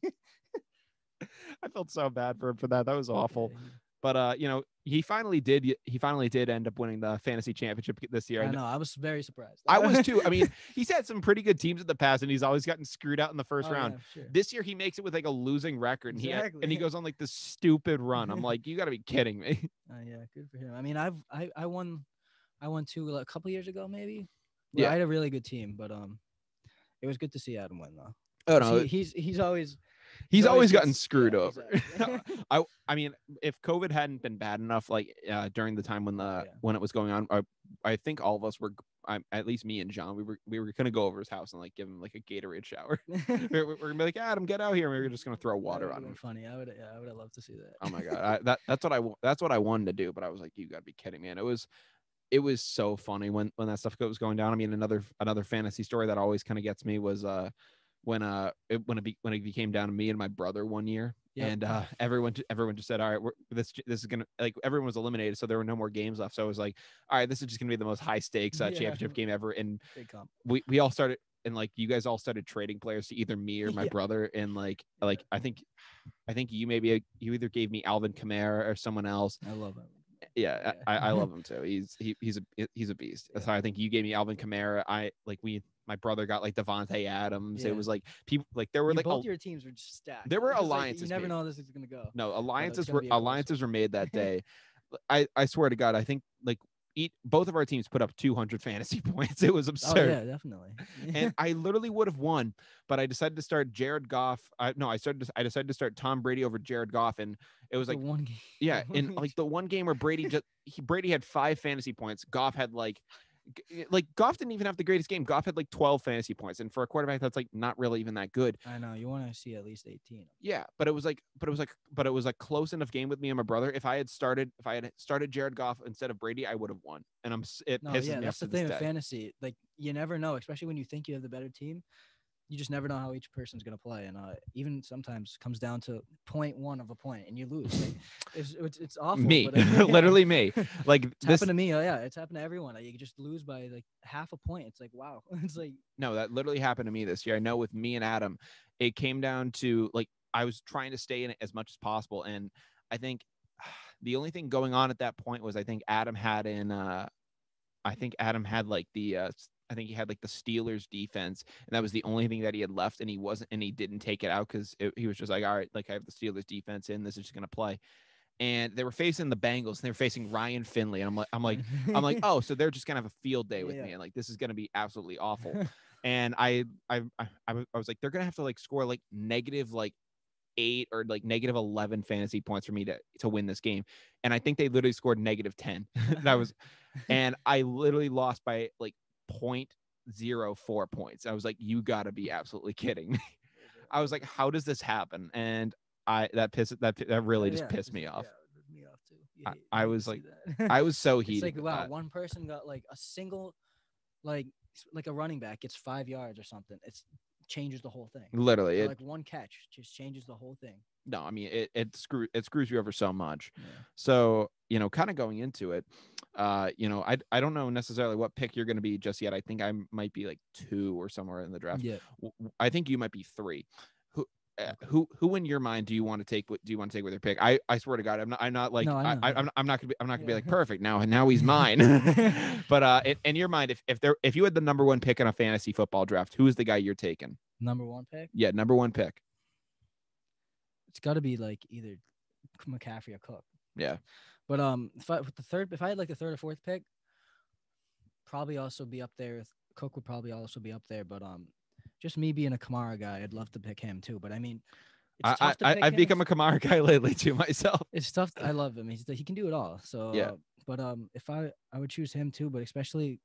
I felt so bad for him for that. That was awful. But he finally did end up winning the fantasy championship this year. I know. I was very surprised. I was too. I mean, he's had some pretty good teams in the past, and he's always gotten screwed out in the first round. Yeah, sure. This year, he makes it with like a losing record, and he goes on like this stupid run. I'm like, you got to be kidding me. Yeah, good for him. I mean, I won two a couple years ago, maybe. Well, yeah, I had a really good team, but it was good to see Adam win though. Oh no, he's always gotten screwed over. Exactly. I mean, if COVID hadn't been bad enough, like during the time when it was going on, I think all of us were, at least me and John, we were gonna go over his house and like give him like a Gatorade shower. we're gonna be like, Adam, get out here. And we were just gonna throw water on him. Funny. I would have loved to see that. Oh my god, that's what I wanted to do, but I was like, you gotta be kidding me. And it was so funny when that stuff was going down. I mean, another fantasy story that always kind of gets me was when it became down to me and my brother one year. Yep. And everyone just said, all right, this is gonna, like, everyone was eliminated, so there were no more games left. So I was like, all right, this is just gonna be the most high stakes championship game ever. And we all started, and like you guys all started trading players to either me or my brother. And like I think you either gave me Alvin Kamara or someone else. I love him. Yeah, I love him too. He's a beast. Yeah. So I think you gave me Alvin Kamara. My brother got like Devontae Adams. Yeah. It was like people, like there were like both your teams were just stacked. There were alliances. Like, you never know how this is gonna go. No, alliances were made that day. I swear to God, I think like both of our teams put up 200 fantasy points. It was absurd. Oh yeah, definitely. And I literally would have won, but I decided to start Jared Goff. I decided to start Tom Brady over Jared Goff, and it was like one game. Yeah, in like the one game where Brady had 5 fantasy points. Goff had like Goff didn't even have the greatest game. Goff had like 12 fantasy points, and for a quarterback, that's like not really even that good. I know, you want to see at least 18. Yeah, but it was a close enough game with me and my brother. If I had started Jared Goff instead of Brady, I would have won. And it pisses me off. That's the thing with fantasy. Like, you never know, especially when you think you have the better team. You just never know how each person's going to play. And even sometimes comes down to 0.1 of a point and you lose. Like, it's awful. Me, literally me. Like it's happened to me. Oh, yeah, it's happened to everyone. Like, you just lose by like half a point. It's like, wow. It's like, no, that literally happened to me this year. I know with me and Adam, it came down to like, I was trying to stay in it as much as possible. And I think the only thing going on at that point was I think Adam had like I think he had like the Steelers defense, and that was the only thing that he had left, and he didn't take it out because he was just like, all right, like I have the Steelers defense in, this is just gonna play. And they were facing the Bengals, and they were facing Ryan Finley, and I'm like, oh, so they're just gonna have a field day with me, and like this is gonna be absolutely awful. And I was like, they're gonna have to like score like negative like 8 or like negative 11 fantasy points for me to win this game, and I think they literally scored negative 10. And I literally lost by like 0.04 points. I was like, you gotta be absolutely kidding me. I was like, how does this happen? And that really just pissed me off. Yeah, me off too. I was like, I was so heated. It's like, wow, one person got like a single, like a running back gets 5 yards or something. It changes the whole thing. Literally, like one catch just changes the whole thing. No, I mean it screws you over so much. Yeah. So, kind of going into it, I don't know necessarily what pick you're going to be just yet. I think I might be like 2 or somewhere in the draft. Yeah. I think you might be 3. Who in your mind do you want to take? Do you want to take with your pick? I swear to God, I'm not like, no, I'm not gonna be like perfect now he's mine. But in your mind, if you had the number 1 pick in a fantasy football draft, who is the guy you're taking? Number 1 pick? Yeah, number 1 pick. It's got to be like either McCaffrey or Cook. Yeah. But if I had like the 3rd or 4th pick, probably also be up there. Cook would probably also be up there. But just me being a Kamara guy, I'd love to pick him too. But I mean, it's tough to pick I've him. become a Kamara guy lately too myself. It's tough. I love him. He can do it all. So yeah. But if I would choose him too. But especially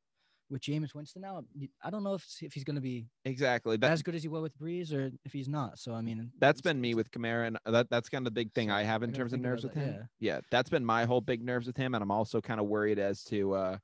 with Jameis Winston now, I don't know if he's going to be exactly as good as he was with Breeze or if he's not. So I mean, that's been me with Kamara, and that's kind of the big thing I have in terms of nerves with him. Yeah, that's been my whole big nerves with him, and I'm also kind of worried as to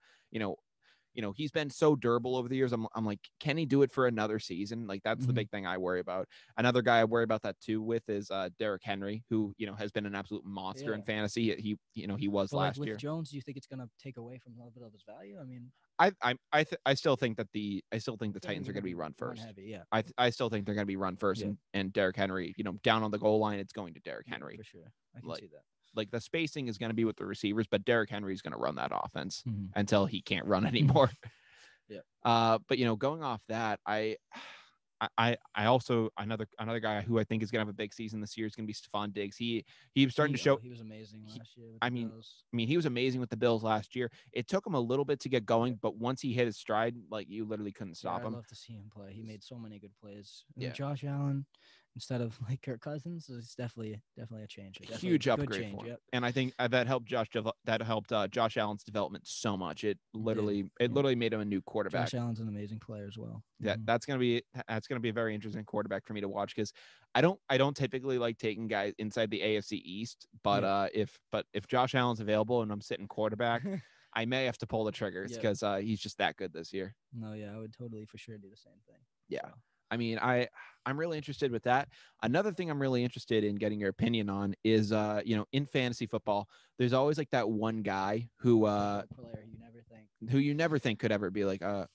he's been so durable over the years. I'm like, can he do it for another season? Like that's the big thing I worry about. Another guy I worry about that too with is Derrick Henry, who has been an absolute monster in fantasy. He was last year. With Jones, do you think it's gonna take away from a little bit of his value? I mean, I still think the Titans are going to be run first. Heavy, yeah. I still think they're going to be run first, and Derrick Henry, down on the goal line, it's going to Derrick Henry for sure. I can see that. Like the spacing is going to be with the receivers, but Derrick Henry is going to run that offense until he can't run anymore. Yeah. But going off that, I also another guy who I think is gonna have a big season this year is gonna be Stephon Diggs. He was starting to show. He was amazing last year. I mean, he was amazing with the Bills last year. It took him a little bit to get going, but once he hit his stride, like you literally couldn't stop him. I'd love to see him play. He made so many good plays. Yeah. Josh Allen instead of like Kirk Cousins. So it's definitely a change. Huge Good upgrade change. for him. Yep. And I think that helped Josh Allen's development so much. It literally made him a new quarterback. Josh Allen's an amazing player as well. Yeah, that's gonna be a very interesting quarterback for me to watch, because I don't typically like taking guys inside the AFC East, but if Josh Allen's available and I'm sitting quarterback, I may have to pull the triggers because he's just that good this year. No, yeah, I would totally for sure do the same thing. Yeah. So. I mean, I'm really interested with that. Another thing I'm really interested in getting your opinion on is, in fantasy football, there's always like that one guy who you never think could ever be like a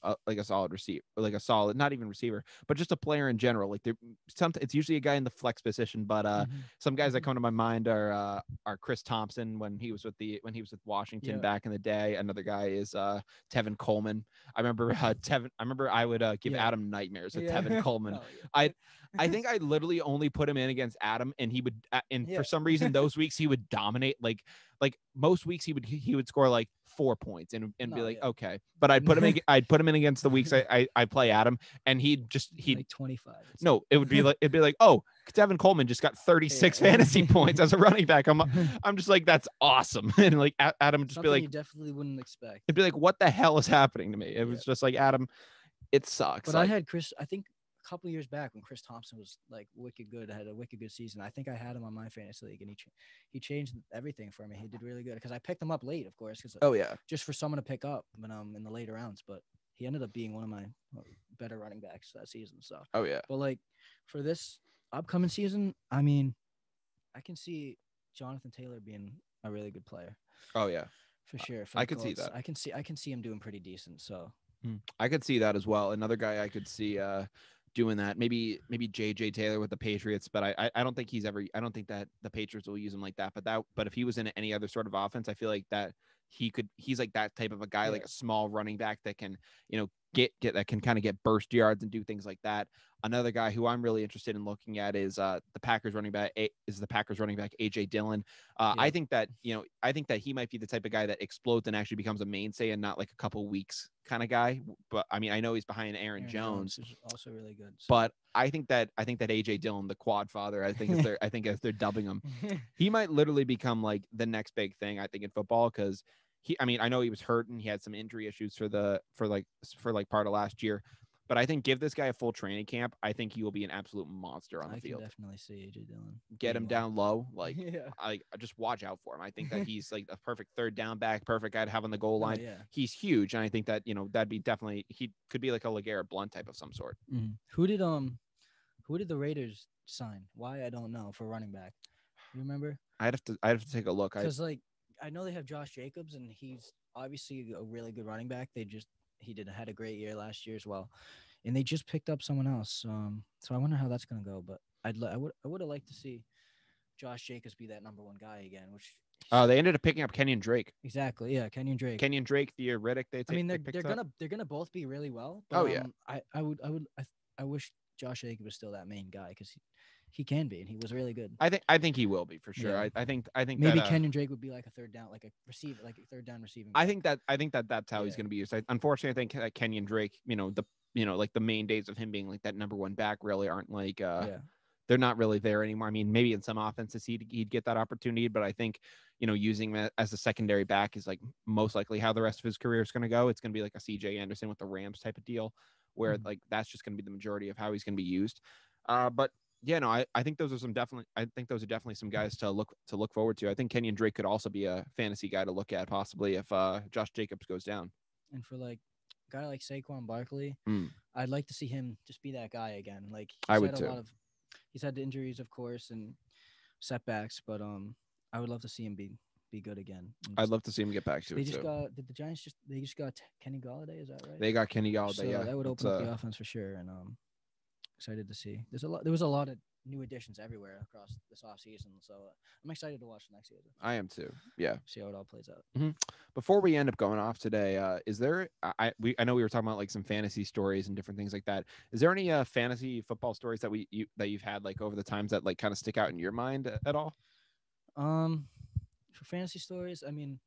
solid receiver, or like a solid, not even receiver, but just a player in general. Like it's usually a guy in the flex position, but some guys that come to my mind are Chris Thompson when he was with Washington back in the day. Another guy is Tevin Coleman. I remember I would give Adam nightmares with Tevin Coleman. I think I literally only put him in against Adam, and he would, for some reason those weeks he would dominate. Like most weeks he would score like 4 points and be like, okay, but I'd put him in against the weeks I play Adam, and he'd like 25. No, it'd be like, oh, Tevin Coleman just got 36 fantasy points as a running back. I'm just like, that's awesome. And like Adam would just Something be like, you definitely wouldn't expect. It'd be like, what the hell is happening to me? It was just like, Adam, it sucks. But I had Chris, I think a couple of years back when Chris Thompson was like wicked good, had a wicked good season. I think I had him on my fantasy league, and he changed everything for me. He did really good because I picked him up late, of course, because just for someone to pick up when in the later rounds. But he ended up being one of my better running backs that season. So but like for this upcoming season, I mean, I can see Jonathan Taylor being a really good player. Oh yeah, for sure. I could see that. I can see him doing pretty decent. So I could see that as well. Another guy I could see doing that, maybe JJ Taylor with the Patriots, but I don't think I don't think that the Patriots will use him like that. But if he was in any other sort of offense, I feel like that he's like that type of a guy, like a small running back that can, get that can kind of get burst yards and do things like that. Another guy who I'm really interested in looking at is the Packers running back AJ Dillon. I think that he might be the type of guy that explodes and actually becomes a mainstay and not like a couple weeks kind of guy. But I mean, I know he's behind Aaron Jones, is also really good. So. But I think that AJ Dillon, the quad father, I think as they're dubbing him, he might literally become like the next big thing, I think, in football, because I know he was hurt and he had some injury issues for part of last year, but I think give this guy a full training camp, I think he will be an absolute monster on the field. I can definitely see AJ Dillon. Get him down low, I just watch out for him. I think that he's like a perfect third down back, perfect guy to have on the goal line. He's huge, and I think that that'd be definitely, he could be like a LeGarrette Blount type of some sort. Mm-hmm. Who did the Raiders sign? Why, I don't know, for running back. You remember? I'd have to take a look. Because I know they have Josh Jacobs, and he's obviously a really good running back. He had a great year last year as well, and they just picked up someone else. So I wonder how that's gonna go. But I would have liked to see Josh Jacobs be that number one guy again. Which they ended up picking up Kenyon Drake. Exactly, yeah, Kenyon Drake, Theo Riddick. They're gonna both be really well. But, I wish Josh Jacobs was still that main guy, because he can be, and he was really good. I think he will be for sure. Yeah. I think maybe Kenyon Drake would be like a third down, like a third down receiving guy. I think that's how he's going to be used. Unfortunately, I think that Kenyon Drake, like the main days of him being like that number one back really aren't like they're not really there anymore. I mean, maybe in some offenses he'd get that opportunity, but I think using him as a secondary back is like most likely how the rest of his career is going to go. It's going to be like a CJ Anderson with the Rams type of deal, where like that's just going to be the majority of how he's going to be used. But yeah, no, I think those are definitely some guys to look forward to. I think Kenyon Drake could also be a fantasy guy to look at possibly if Josh Jacobs goes down. And for like a guy like Saquon Barkley, I'd like to see him just be that guy again. Like I would too. He's had injuries, of course, and setbacks, but I would love to see him be good again. I'd love to see him get back to it. Did the Giants just got Kenny Galladay? Is that right? They got Kenny Galladay. So yeah, that would open up the offense for sure, and excited to see. There was a lot of new additions everywhere across this offseason, so I'm excited to watch the next season. I am too. Yeah. See how it all plays out. Mm-hmm. Before we end up going off today, is there? I know we were talking about like some fantasy stories and different things like that. Is there any fantasy football stories that you've had like over the times that like kind of stick out in your mind at all? For fantasy stories, I mean,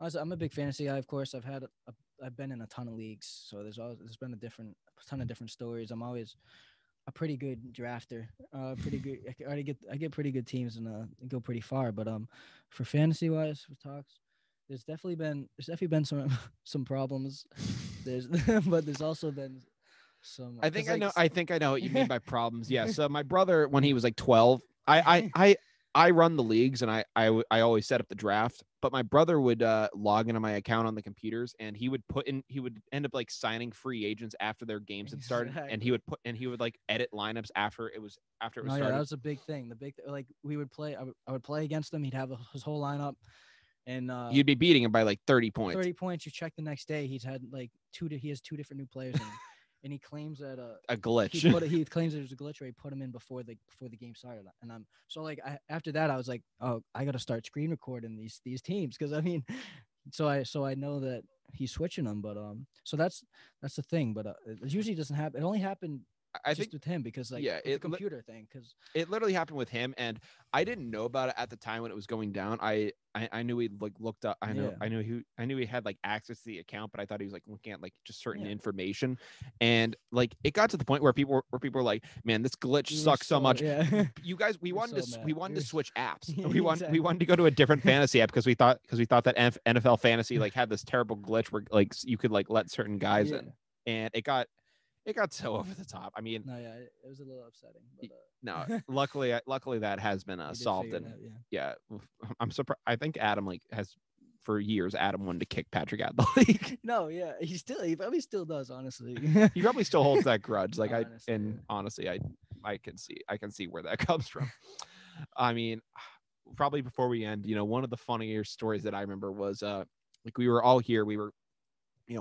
I'm a big fantasy guy. Of course, I've been in a ton of leagues, so there's been a ton of different stories. a pretty good drafter. Pretty good. I get pretty good teams and go pretty far. But for fantasy wise, for talks, there's definitely been some problems. There's but there's also been some. I think 'Cause, I like, know. I think I know what you mean by problems. Yeah. So my brother, when he was like 12, I run the leagues and I always set up the draft. But my brother would log into my account on the computers and he would end up like signing free agents after their games had started, and he would like edit lineups after it was No, yeah, started. that was a big thing. Like we would play. I would play against him. He'd have his whole lineup, and You'd be beating him by like 30 points. 30 points. You check the next day. He's had like he has two different new players in him. And he claims that a glitch. He claims there's a glitch where he put him in before the game started. And I'm so like after that I was like, oh, I got to start screen recording these teams because I mean, so I know that he's switching them. But so that's the thing. But it usually doesn't happen. It only happened. I think with him because like it's a computer thing because it literally happened with him and I didn't know about it at the time when it was going down. I knew he like looked up. I knew he had like access to the account, but I thought he was like looking at like just certain information, and like it got to the point where people were like, "Man, this glitch sucks so much." Yeah. You guys, we wanted to switch apps. Yeah, we wanted to go to a different fantasy app because we thought that NFL fantasy like had this terrible glitch where like you could like let certain guys in, and it got so over the top. I mean, no, yeah, it was a little upsetting. But, no, luckily that has been solved. And yeah, I'm surprised. I think Adam like has for years. Adam wanted to kick Patrick out of the league. No, yeah, he probably still does. Honestly, he probably still holds that grudge. Like honestly, I can see where that comes from. I mean, probably before we end, one of the funnier stories that I remember was like we were all here. We were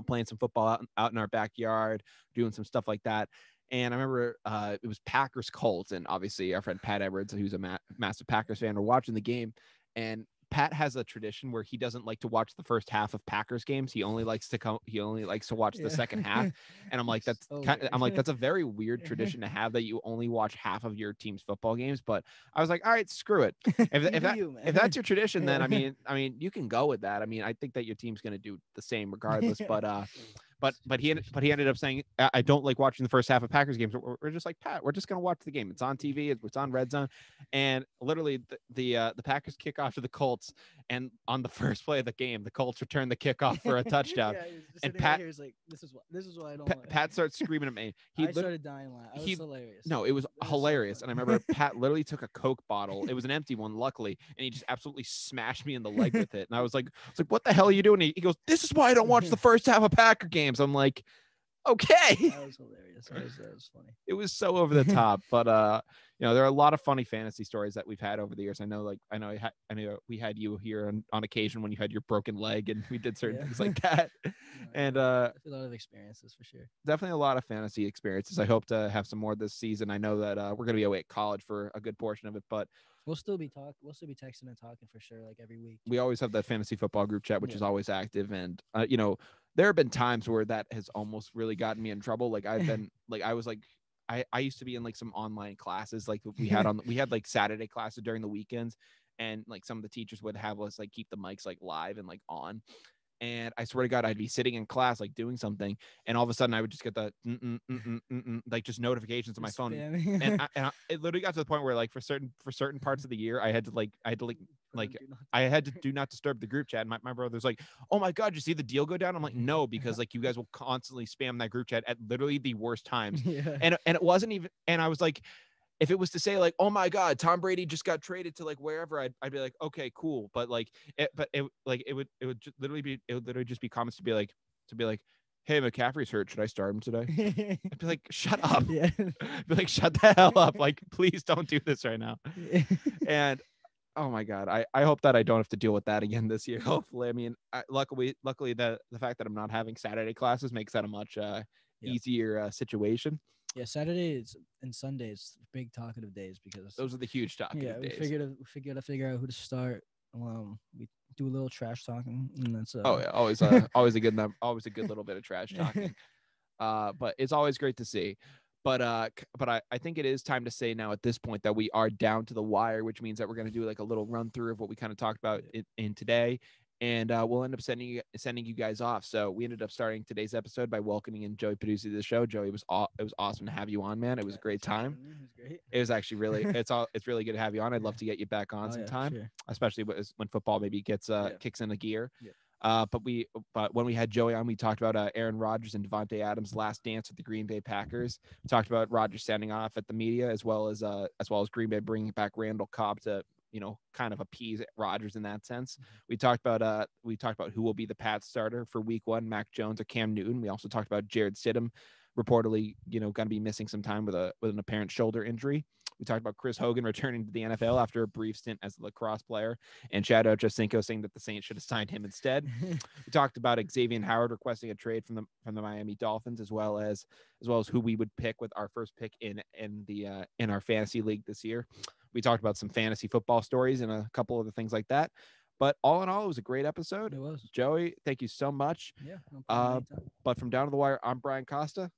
playing some football out in our backyard, doing some stuff like that. And I remember it was Packers Colts, and obviously our friend Pat Edwards, who's a massive Packers fan, were watching the game. And Pat has a tradition where he doesn't like to watch the first half of Packers games. He only likes to watch the second half. And I'm like, that's a very weird tradition to have, that you only watch half of your team's football games. But I was like, all right, screw it. If that's your tradition, then I mean, you can go with that. I mean, I think that your team's going to do the same regardless. But he ended up saying, I don't like watching the first half of Packers games. We're just like, Pat, we're just going to watch the game. It's on TV. It's on Red Zone. And literally the Packers kick off to the Colts. And on the first play of the game, the Colts return the kickoff for a touchdown. And Pat was like, this is why I don't want Pat starts screaming at me. I started dying laughing. It was hilarious. No, it was hilarious. And I remember Pat literally took a Coke bottle. It was an empty one, luckily. And he just absolutely smashed me in the leg with it. And I was like, what the hell are you doing? He goes, this is why I don't watch the first half of Packer games. I'm like, okay. That was hilarious. That was funny. It was so over the top, but there are a lot of funny fantasy stories that we've had over the years. I know we had you here on occasion when you had your broken leg, and we did certain things like that. And a lot of experiences for sure. Definitely a lot of fantasy experiences. I hope to have some more this season. I know that we're gonna be away at college for a good portion of it, but we'll still be texting and talking for sure, like every week. We always have that fantasy football group chat, which is always active, and there have been times where that has almost really gotten me in trouble. Like I've been like, I used to be in like some online classes. Like we had like Saturday classes during the weekends, and like some of the teachers would have us like keep the mics like live and like on. And I swear to God, I'd be sitting in class, like doing something. And all of a sudden I would just get the like just notifications on my phone. And it literally got to the point where like for certain parts of the year, I had to do not disturb the group chat. And my brother's like, oh my God, you see the deal go down? I'm like, no, because like you guys will constantly spam that group chat at literally the worst times. Yeah. And it wasn't even, and I was like, if it was to say like, oh my God, Tom Brady just got traded to like wherever, I'd be like, okay, cool. But like, it would literally just be comments to be like, hey, McCaffrey's hurt. Should I start him today? I'd be like, shut up. Yeah. Be like, shut the hell up. Like, please don't do this right now. And oh my God, I hope that I don't have to deal with that again this year. Hopefully. I mean, luckily the fact that I'm not having Saturday classes makes that a much easier situation. Yeah, Saturdays and Sundays, big talkative days because those are the huge talkative days. We figure out who to start. We do a little trash talking, and that's always a good little bit of trash talking. But it's always great to see. But I think it is time to say now at this point that we are down to the wire, which means that we're going to do like a little run through of what we kind of talked about in today. and we'll end up sending you guys off. So we ended up starting today's episode by welcoming in Joey Peduzzi to the show. Joey, it was awesome to have you on, man. It was a great time. It was great. It was actually really it's really good to have you on. I'd love to get you back on sometime, sure. especially when football maybe gets kicks into gear. Yeah. But when we had Joey on, we talked about Aaron Rodgers and Devontae Adams' last dance with the Green Bay Packers. We talked about Rodgers standing off at the media, as well as Green Bay bringing back Randall Cobb to kind of appease Rodgers in that sense. We talked about who will be the Pats starter for Week 1, Mac Jones or Cam Newton. We also talked about Jarret Stidham, reportedly going to be missing some time with an apparent shoulder injury. We talked about Chris Hogan returning to the NFL after a brief stint as a lacrosse player, and Chad Ochocinco saying that the Saints should have signed him instead. We talked about Xavien Howard requesting a trade from the Miami Dolphins, as well as who we would pick with our first pick in our fantasy league this year. We talked about some fantasy football stories and a couple other things like that. But all in all, it was a great episode. It was. Joey, thank you so much. Yeah. No problem, but from Down to the Wire, I'm Brian Costa.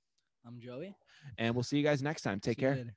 I'm Joey. And we'll see you guys next time. Take care. Later.